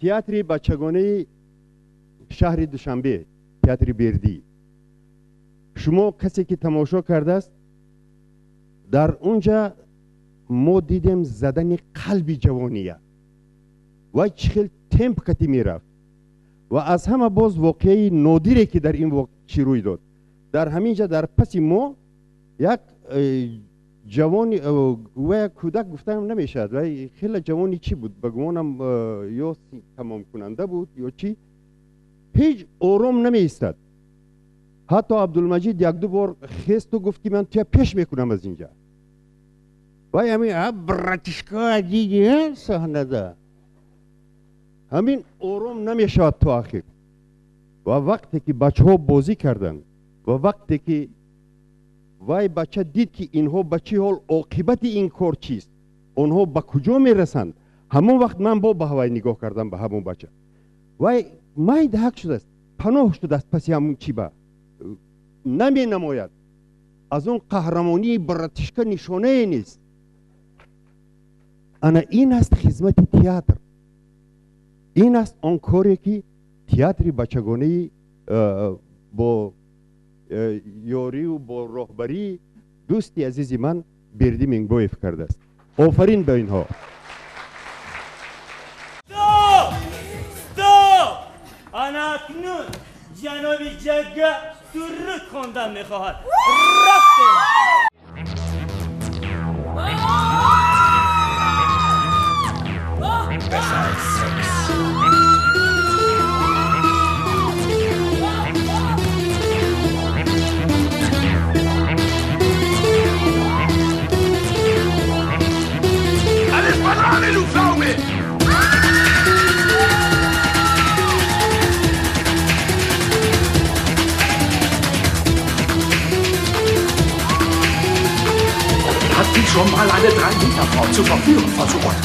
تئاتر بچگانه شهر دوشنبه، تئاتر بردی، شما کسی که تماشا کرده است در اونجا ما دیدیم زدن قلب جوانیه و چخیل تمپ کتی میرفت و از همه باز واقعی نادیره که در این وقت چی روی داد. در همینجا در پس ما یک جوانی و یک کودک گفتم نمیشد و خیلی جوانی چی بود بگمانم یا تمام کننده بود یا چی، هیچ آرام نمی ایستاد. حتی عبدالمجید یک دو بار خیست و گفت که من توی پیش میکنم از اینجا و همین براتشکا دیگه صحنه ده همین آرام نمی شود تا آخر. و وقتی که بچه ها بازی کردن و وقتی که وای بچه دید که اینها بچه حال عاقبت این کار چیست، اونها به کجا میرسند، همون وقت من با هوای نگاه کردم به همون بچه وای مای دهک شده است، پناه شده است، پس همون چی با نمی نماید. از اون قهرمانی براتشکا نشانه نیست. انا این است خدمت تئاتر، این است آن کاری که تئاتر بچگانه با یاری و با راهبری دوستی عزیزی من بردی منگویف کرده است. آفرین به اینها. ستوب! انا اکنون جناب جگه درود خوندن میخواهد. رفته! Hat die schon mal eine 3-Meter-Frau zur Verführung versucht?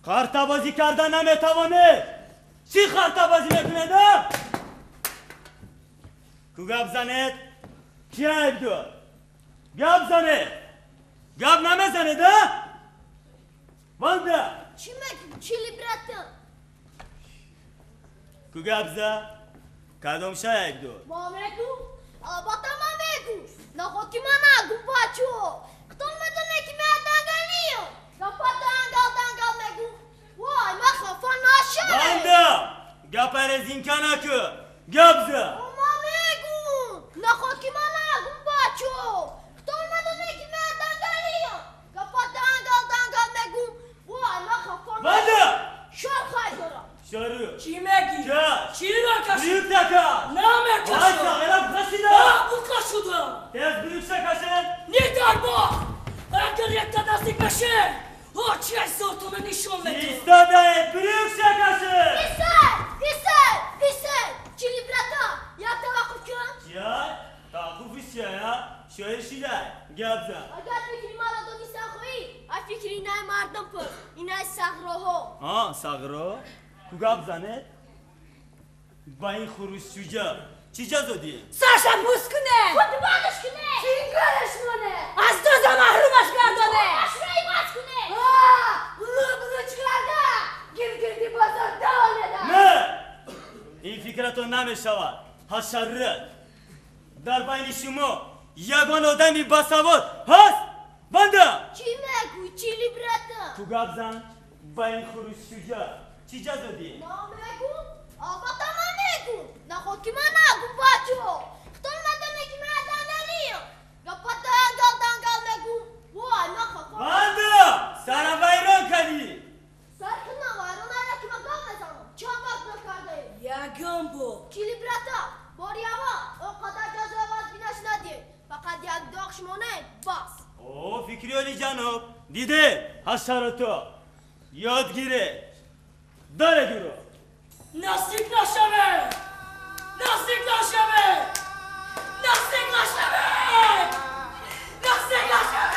خرطبازی کردن نمیتوانه. چی خرطبازی میکنه ده؟ کو گپ زنید؟ چی عیب دار؟ گپ زنه؟ گپ نمیزنه ده؟ بانده؟ چی میگی؟ چی لیبراتو؟ کو گپ زن؟ کدوم شا عیب دار؟ ما میگو؟ آباتا ما میگو؟ نخوکی ما نگو بچو. کتون میدونه که میادنگل نیو؟ نپاتا انگل میگو؟ وای ما خفا نشه. بانده! گپ رزین کنه که گپ زن. ما میگو؟ نخوکی ما نگو بچو. کتون میدونه که میادنگل نیو؟ نپاتا انگل میگو؟ وای ما خفا نشه. بانده! شر خواهی دارم. شروع چی میگی؟ چه؟ چی را کشید؟ بریوک نکش نمیکشم. وایسا غیرم کشیده بکشیدم. تیز بریوک شکشن نیدار با اگر یک تا نزدیک بشه چی از زورتون نشون بده. ایستاده بریوک شکشن پیسر چیلی براتا یک توقف کن چیه؟ توقفش چیه یا؟ شوهر شیده گب زن اگر فکری مرا نیستن خویی ای فکری اینای مردم پر اینای صغراها صغرا؟ کو گب زنه؟ با این خروش شجا چی جزودی؟ سرشم بوس کنه. خودبانش کنه چینگارش کنه. از دوزا محرومش گردانه. اشرایی باز کنه روبروش کرده. گردی بازار دانه نه این فکرتو نمیشود حشره در بین شما یگان آدمی باسواد هست بنده چی میگو چیلی براتا تو گب زن با این خروش شجا چی جزودی؟ ما میگو آباتا ما میگو نخود که من نگو بچو خطور مدنه که من دنگلیو گپا دنگل میگو وای نخوا بنده سرم ویران کردی سرکنا وایرون آیا که من گل نزنم چه وقت نکرده یگان بو. چیلی براتا باریاوا او قدر جزو آواز بینش ندید فقط یک داغش مونه باس او فکری علی جناب دیده حشراتو یاد گیره داره گیرو نزدیک نشوه. نزدیک نشوه. نزدیک نشوه. نزدیک نشوه.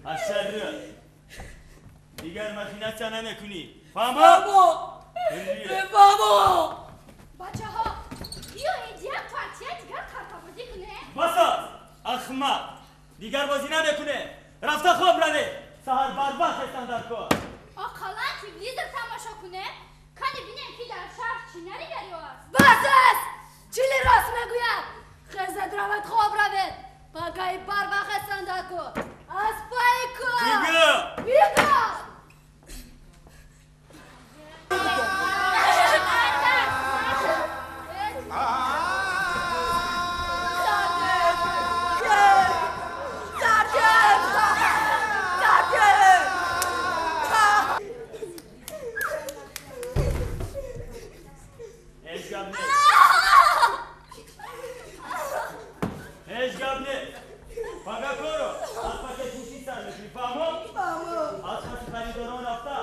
حشره دیگر مخینت نمیکنی فهمو؟ بابا. بابا. بچه ها بیا اینجا پارچه دیگر کارتا بازی کنه بساز اخمق دیگر بازی نمیکنه رفته خواب رده سهر بربخ استاندار کن آقالا تیویزر تماشا کنه کنی بینیم که در شهر چی نریگری هست بس است. چیلی راست میگوید. خزد روید خواب روید. پاکای بر وقت سنده کن. از پای کن. دیگه بیگا. هیچ گب نیست فقط کرو از پاکت فروشی سر میکنی فهمو؟ از کسی خریداران رفته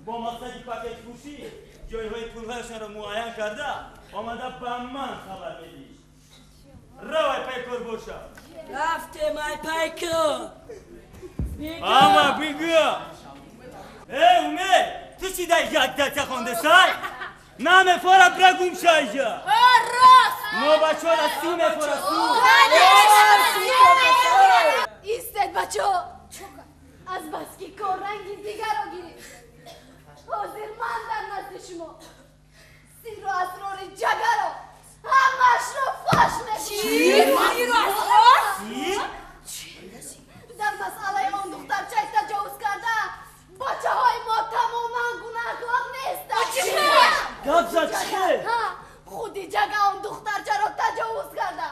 با مقصدی پاکت فروشی جایهای پولهایشان را معاین کرده آمده به من خبر بدیش روی پیکر باشا رفته مای پیکر. اما بگو ای امید تو چی در یک دسته خونده سر؟ نامه فورا برگوم شایجا راست. ما بچه ها را سیمه فورا ایستد بچه از بس که کار رنگی دیگر رو گیرید حاضر من در نزد شما سیر و اسرار جگر رو همش رو فاش میکنم. سیر و اسرار؟ در مسئله آن دختر چه تجاوز کرده بچه های ما تماما گناهکار نیستند. گب زد چیه؟ خودی جگه آن دخترچه را تجاوز کرده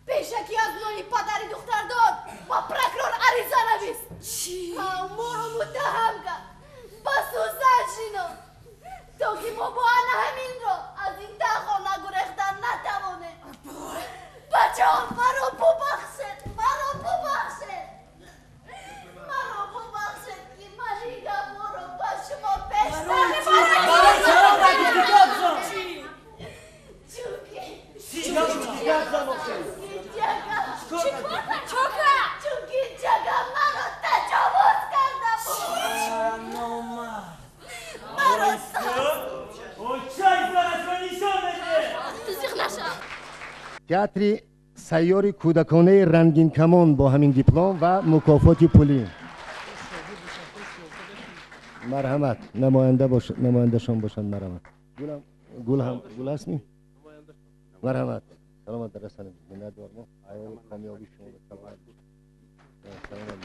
پیشکی از نوعی پدری دختر داد با پرکرور عریضه نویست. چی؟ ما رو متهم کرد بس و سرشینو تا که ما با همین رو از این دهخانه گریختن نتوانه. بچه ها مرا ببخشد که من این ما رو با شما پیشتر چونکه جگه من رو تجاوز کردم. تئاتر سیار کودکانه رنگین کمان با همین دیپلم و مکافات پولی. مرحمت نماینده شان باشند. مرحمت گل هست نی؟ مرحمت سلامت رسانید می‌دارم آیا کامیابی شما به طبع سلام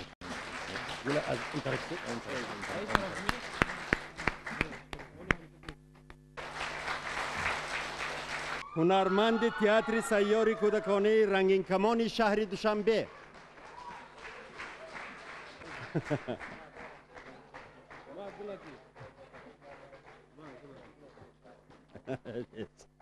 گله از این طرف هنرمند تئاتر سیار کودکانه رنگین کمان شهر دوشنبه Yes.